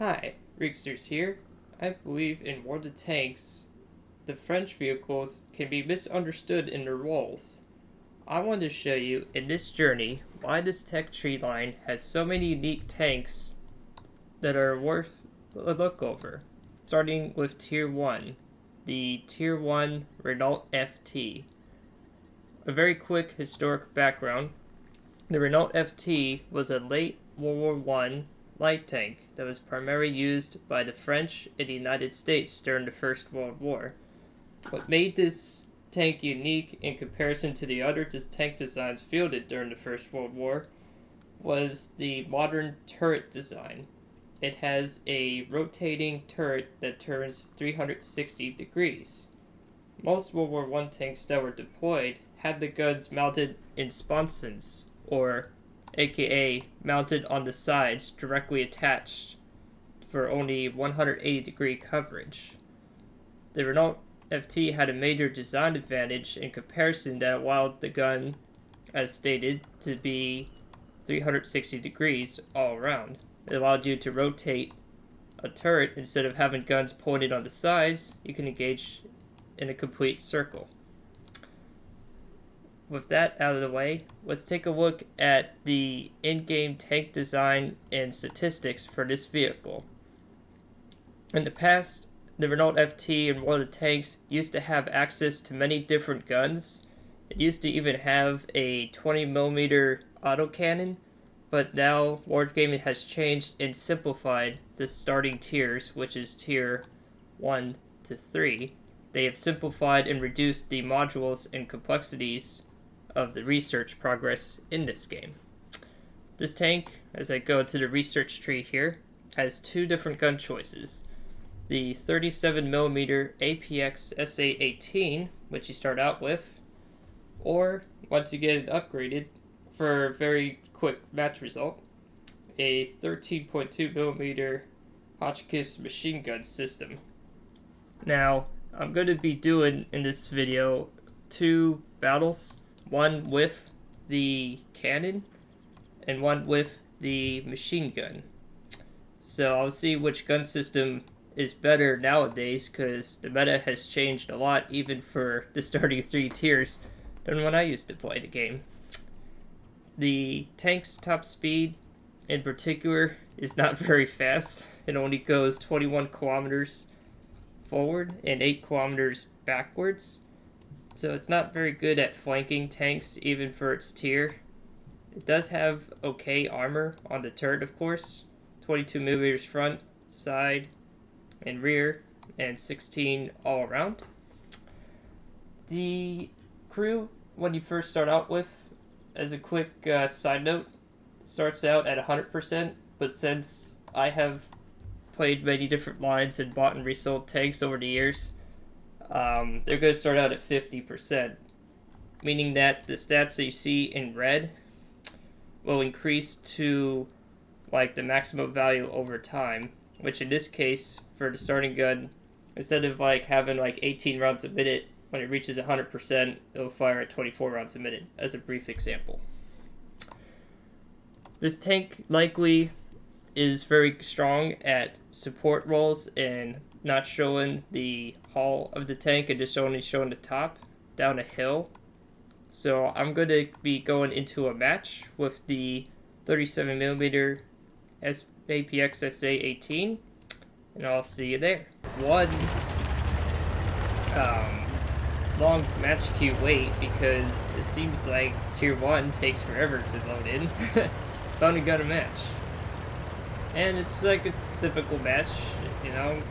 Hi, Rigsters here. I believe in World of Tanks, the French vehicles can be misunderstood in their roles. I want to show you in this journey why this tech tree line has so many unique tanks that are worth a look over. Starting with Tier 1, the Tier 1 Renault FT. A very quick historic background. The Renault FT was a late World War I light tank that was primarily used by the French in the United States during the First World War. What made this tank unique in comparison to the other tank designs fielded during the First World War was the modern turret design. It has a rotating turret that turns 360 degrees. Most World War I tanks that were deployed had the guns mounted in sponsons, or aka mounted on the sides directly attached for only 180 degree coverage. The Renault FT had a major design advantage in comparison that allowed the gun, as stated, to be 360 degrees all around. It allowed you to rotate a turret. Instead of having guns pointed on the sides, you can engage in a complete circle. With that out of the way, let's take a look at the in-game tank design and statistics for this vehicle. In the past, the Renault FT and World of Tanks used to have access to many different guns. It used to even have a 20mm autocannon, but now Wargaming has changed and simplified the starting tiers, which is tier 1 to 3. They have simplified and reduced the modules and complexities of the research progress in this game. This tank, as I go to the research tree here, has two different gun choices. The 37mm APX SA-18, which you start out with, or once you get it upgraded for a very quick match result, a 13.2mm Hotchkiss machine gun system. Now, I'm going to be doing in this video two battles, one with the cannon and one with the machine gun. So I'll see which gun system is better nowadays, because the meta has changed a lot even for the starting three tiers than when I used to play the game. The tank's top speed in particular is not very fast. It only goes 21 kilometers forward and 8 kilometers backwards. So it's not very good at flanking tanks, even for its tier. It does have okay armor on the turret, of course. 22mm front, side, and rear, and 16 all around. The crew, when you first start out with, as a quick side note, starts out at 100%, but since I have played many different lines and bought and resold tanks over the years, they're going to start out at 50%, meaning that the stats that you see in red will increase to like the maximum value over time, which in this case, for the starting gun, instead of like having like 18 rounds a minute, when it reaches 100%, it'll fire at 24 rounds a minute, as a brief example. This tank likely is very strong at support roles and not showing the hull of the tank and just only showing the top down a hill. So I'm going to be going into a match with the 37mm APX SA-18, and I'll see you there. One long match queue wait, because it seems like tier 1 takes forever to load in. Finally got a match. And it's like a typical match, you know, it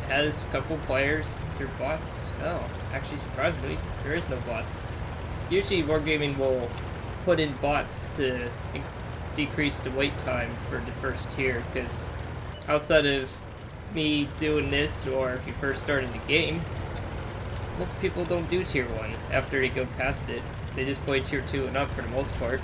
has a couple players. Is there bots? Oh, actually surprisingly, there is no bots. Usually Wargaming will put in bots to decrease the wait time for the first tier, because outside of me doing this, or if you first start in the game, most people don't do tier 1 after they go past it. They just play tier 2 and up for the most part.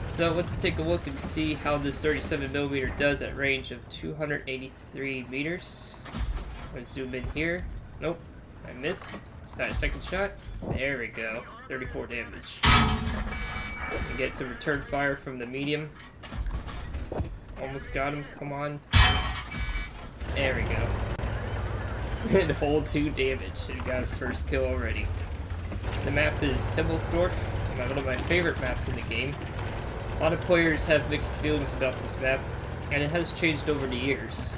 So let's take a look and see how this 37mm does at range of 283 meters. I'm going to zoom in here. Nope, I missed. Start a second shot. There we go. 34 damage. And get some return fire from the medium. Almost got him. Come on. There we go. And whole 2 damage, and got a first kill already. The map is Himmelsdorf, one of my favorite maps in the game. A lot of players have mixed feelings about this map, and it has changed over the years.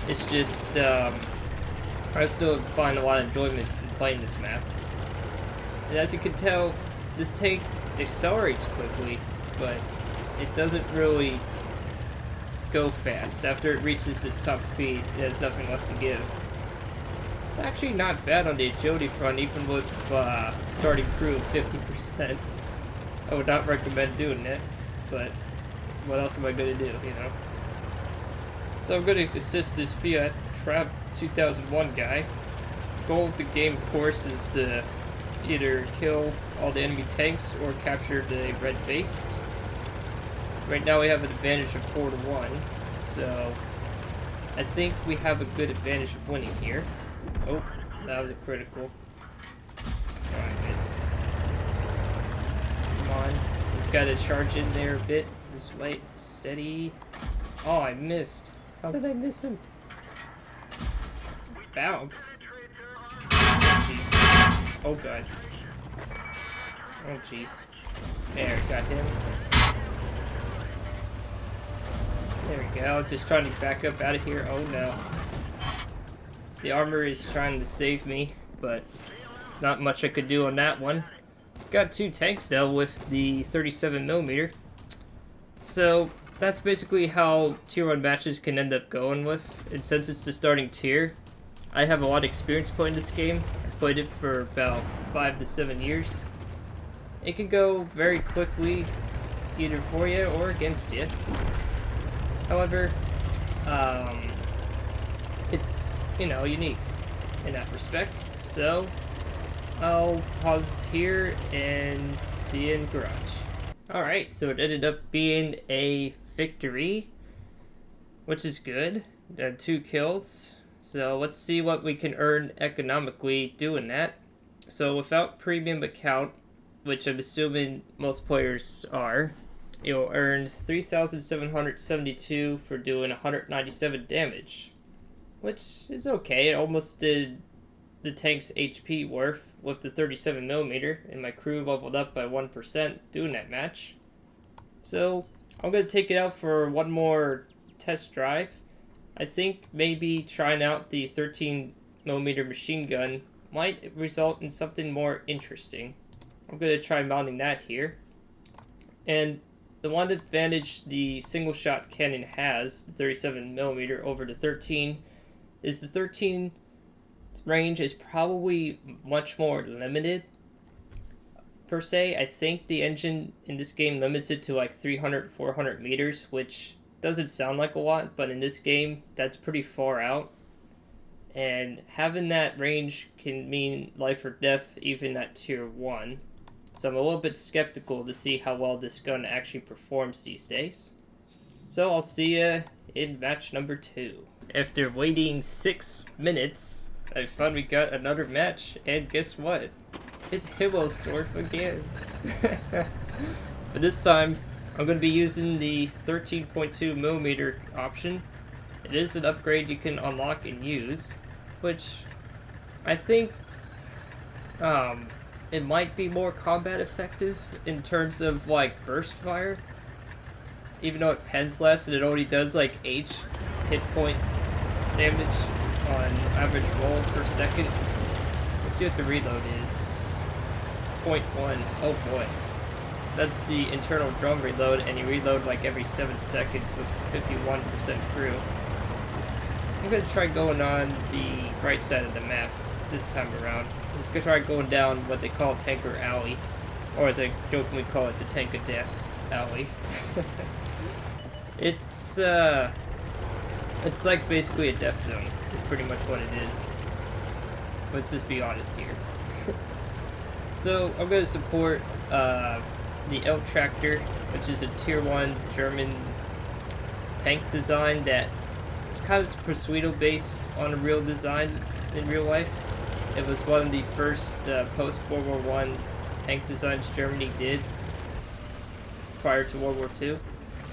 It's just, I still find a lot of enjoyment in playing this map. And as you can tell, this tank accelerates quickly, but it doesn't really go fast. After it reaches its top speed, it has nothing left to give. It's actually not bad on the agility front, even with starting crew of 50%. I would not recommend doing it, but what else am I going to do, you know? So I'm going to assist this Fiat Trav 2001 guy. The goal of the game, of course, is to either kill all the enemy tanks or capture the red base. Right now we have an advantage of 4-1, so I think we have a good advantage of winning here. Oh, that was a critical. Oh, I missed. Come on. Just gotta charge in there a bit. Just wait. Steady. Oh, I missed. How did I miss him? Bounce. Jeez. Oh, God. Oh, jeez. There, got him. There we go. Just trying to back up out of here. Oh, no. The armor is trying to save me, but not much I could do on that one. Got 2 tanks now with the 37mm. So that's basically how tier 1 matches can end up going with. And since it's the starting tier, I have a lot of experience playing this game. I played it for about 5 to 7 years. It can go very quickly, either for you or against you. However, it's, you know, unique in that respect. So I'll pause here and see you in garage. Alright, so it ended up being a victory, which is good. 2 kills. So let's see what we can earn economically doing that. So without premium account, which I'm assuming most players are, you'll earn 3,772 for doing 197 damage. Which is okay. It almost did the tank's HP worth with the 37mm, and my crew leveled up by 1% doing that match. So I'm going to take it out for one more test drive. I think maybe trying out the 13mm machine gun might result in something more interesting. I'm going to try mounting that here. And the one advantage the single shot cannon has, the 37mm over the 13, is the 13 range is probably much more limited per se. I think the engine in this game limits it to like 300, 400 meters, which doesn't sound like a lot, but in this game, that's pretty far out. And having that range can mean life or death even at tier 1. So I'm a little bit skeptical to see how well this gun actually performs these days. So I'll see you in match number 2. After waiting 6 minutes, I finally got another match, and guess what? It's Himmelsdorf again. But this time, I'm going to be using the 13.2mm option. It is an upgrade you can unlock and use, which I think it might be more combat effective in terms of like burst fire. Even though it pens less and it only does like H hit point damage on average roll per second. Let's see what the reload is. 0.1. Oh boy. That's the internal drum reload, and you reload like every 7 seconds with 51% crew. I'm gonna try going on the right side of the map this time around. I'm gonna try going down what they call Tanker Alley, or as I jokingly call it, the Tank of Death Alley. It's like basically a death zone, is pretty much what it is. Let's just be honest here. So I'm going to support the L Tractor, which is a tier 1 German tank design that is kind of Pursuito based on a real design in real life. It was one of the first post-World War I tank designs Germany did prior to World War II.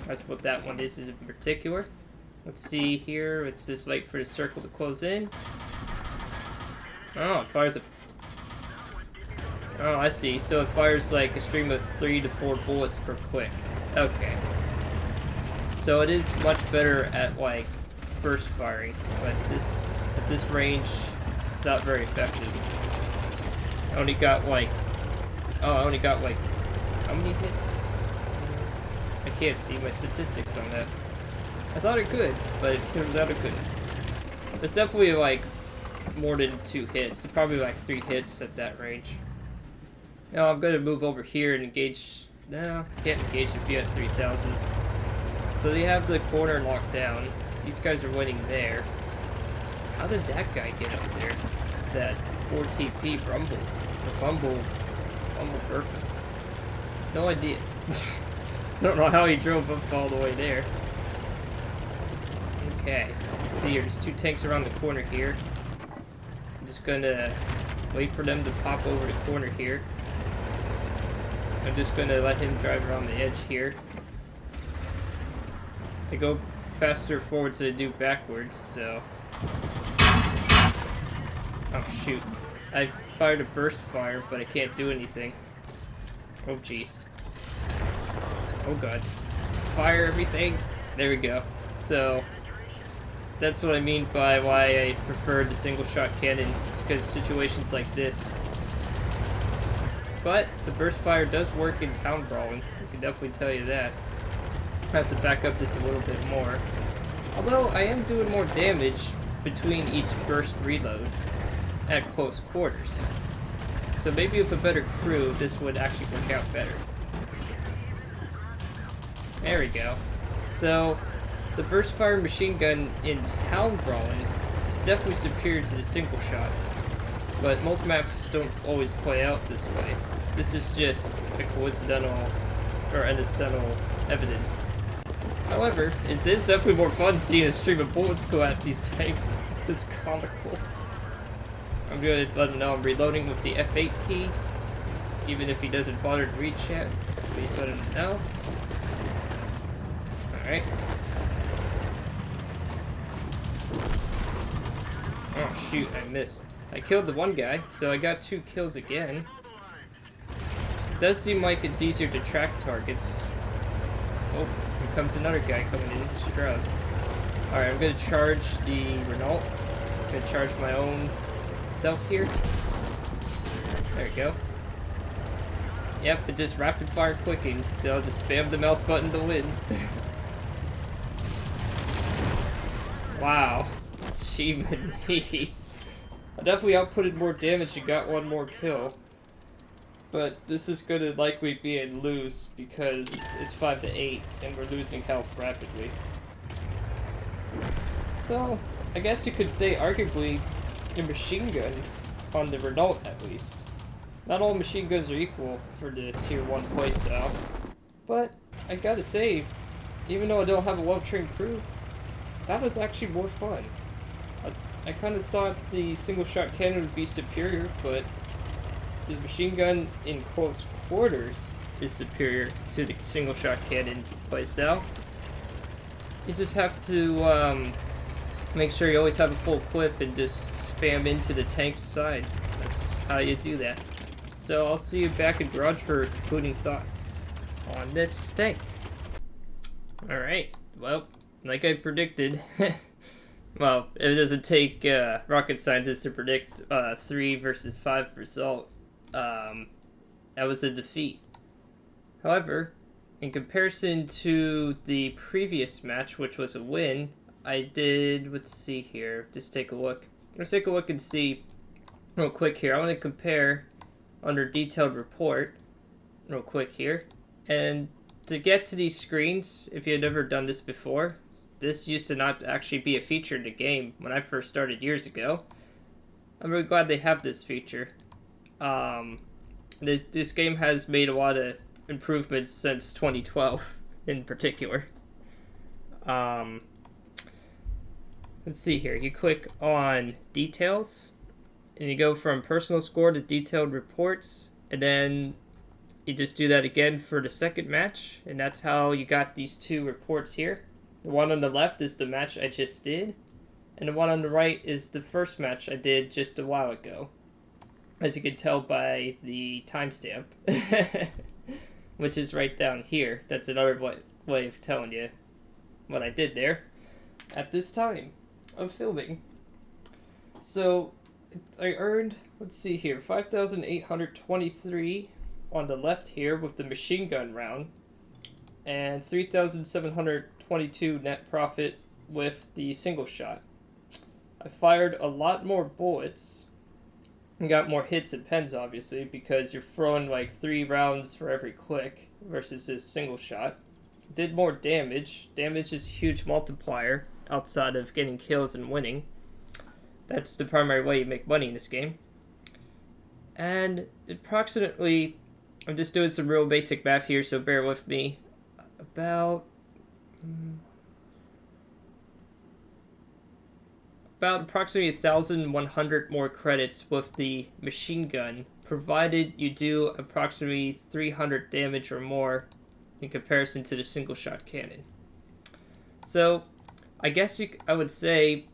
That's what that one is in particular. Let's see here. Let's just wait for the circle to close in. Oh, it fires a... Oh, I see. So it fires like a stream of 3 to 4 bullets per click. Okay. So it is much better at like burst firing, but at this range, it's not very effective. I only got like... Oh, I only got like... How many hits? I can't see my statistics on that. I thought it could, but it turns out it couldn't. It's definitely like more than 2 hits. It's probably like 3 hits at that range. Now I'm gonna move over here and engage. No, can't engage if you have 3,000. So they have the corner locked down. These guys are winning there. How did that guy get up there? That 4 TP Rumble. The Bumble Perfects. No idea. I don't know how he drove up all the way there. Okay. Let's see here. There's 2 tanks around the corner here. I'm just gonna wait for them to pop over the corner here. I'm just gonna let him drive around the edge here. They go faster forwards than they do backwards, so... Oh shoot. I fired a burst fire, but I can't do anything. Oh jeez. Oh god. Fire everything! There we go. So, that's what I mean by why I prefer the single shot cannon, because situations like this. But the burst fire does work in town brawling. I can definitely tell you that. I have to back up just a little bit more. Although I am doing more damage between each burst reload at close quarters. So maybe with a better crew, this would actually work out better. There we go. So, the burst fire machine gun in town brawling is definitely superior to the single shot. But most maps don't always play out this way. This is just a coincidental or incidental evidence. However, it is definitely more fun seeing a stream of bullets go at these tanks. This is comical. I'm going to let him know I'm reloading with the F8 key, even if he doesn't bother to reach yet. Please let him know. Alright. Oh shoot, I missed. I killed the one guy, so I got 2 kills again. It does seem like it's easier to track targets. Oh, here comes another guy coming in, Scrub. Alright, I'm gonna charge the Renault. I'm gonna charge my own self here. There we go. Yep, it just rapid fire clicking. They'll just spam the mouse button to win. Wow. Jeez. I definitely outputted more damage and got 1 more kill. But this is gonna likely be a lose because it's 5 to 8 and we're losing health rapidly. So, I guess you could say arguably a machine gun on the Renault at least. Not all machine guns are equal for the tier 1 playstyle. But I gotta say, even though I don't have a well-trained crew, that was actually more fun. I kind of thought the single-shot cannon would be superior, but the machine gun in close quarters is superior to the single-shot cannon playstyle. You just have to make sure you always have a full clip and just spam into the tank's side. That's how you do that. So I'll see you back in garage for concluding thoughts on this tank. Alright, well, like I predicted, well, it doesn't take rocket scientists to predict 3 versus 5 result. That was a defeat. However, in comparison to the previous match, which was a win, I did, let's see here, just take a look. Let's take a look and see real quick here. I want to compare under detailed report real quick here. And to get to these screens, if you had never done this before, this used to not actually be a feature in the game when I first started years ago. I'm really glad they have this feature. This game has made a lot of improvements since 2012 in particular. Let's see here. You click on details and you go from personal score to detailed reports, and then you just do that again for the second match, and that's how you got these 2 reports here. The one on the left is the match I just did, and the one on the right is the first match I did just a while ago. As you can tell by the timestamp, which is right down here. That's another way of telling you what I did there at this time of filming. So I earned, let's see here, 5,823 on the left here with the machine gun round, and 3,722 net profit with the single shot. I fired a lot more bullets and got more hits and pens, obviously, because you're throwing like 3 rounds for every click versus this single shot. Did more damage. Damage is a huge multiplier outside of getting kills and winning. That's the primary way you make money in this game. And approximately, I'm just doing some real basic math here, so bear with me. About approximately 1,100 more credits with the machine gun, provided you do approximately 300 damage or more in comparison to the single shot cannon. So, I guess I would say,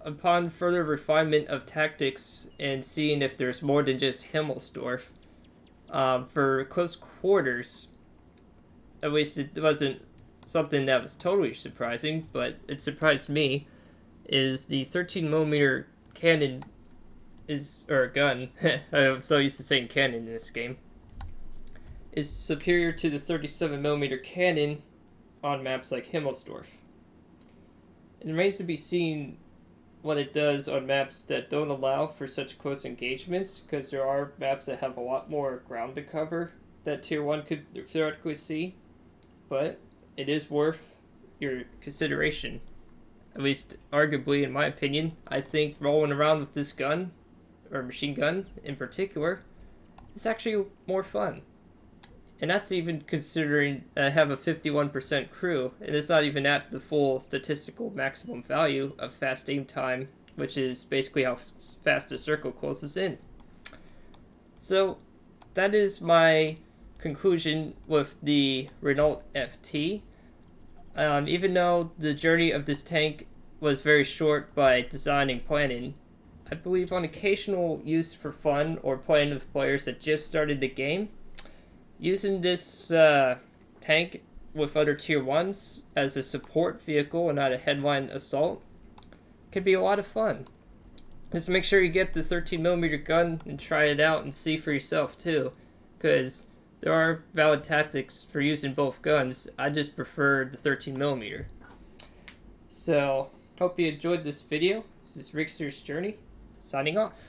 upon further refinement of tactics and seeing if there's more than just Himmelsdorf, for close quarters, at least it wasn't something that was totally surprising, but it surprised me, is the 13mm cannon or gun, I'm so used to saying cannon in this game, is superior to the 37mm cannon on maps like Himmelsdorf. It remains to be seen what it does on maps that don't allow for such close engagements, because there are maps that have a lot more ground to cover that Tier 1 could theoretically see, but it is worth your consideration. At least, arguably, in my opinion. I think rolling around with this gun, or machine gun in particular, is actually more fun. And that's even considering I have a 51% crew, and it's not even at the full statistical maximum value of fast aim time, which is basically how fast the circle closes in. So, that is my conclusion with the Renault FT. Even though the journey of this tank was very short by design and planning, I believe on occasional use for fun or playing with players that just started the game, using this tank with other Tier 1s as a support vehicle and not a headline assault can be a lot of fun. Just make sure you get the 13mm gun and try it out and see for yourself too, because there are valid tactics for using both guns. I just prefer the 13mm. So, hope you enjoyed this video. This is Rigsters Journey, signing off.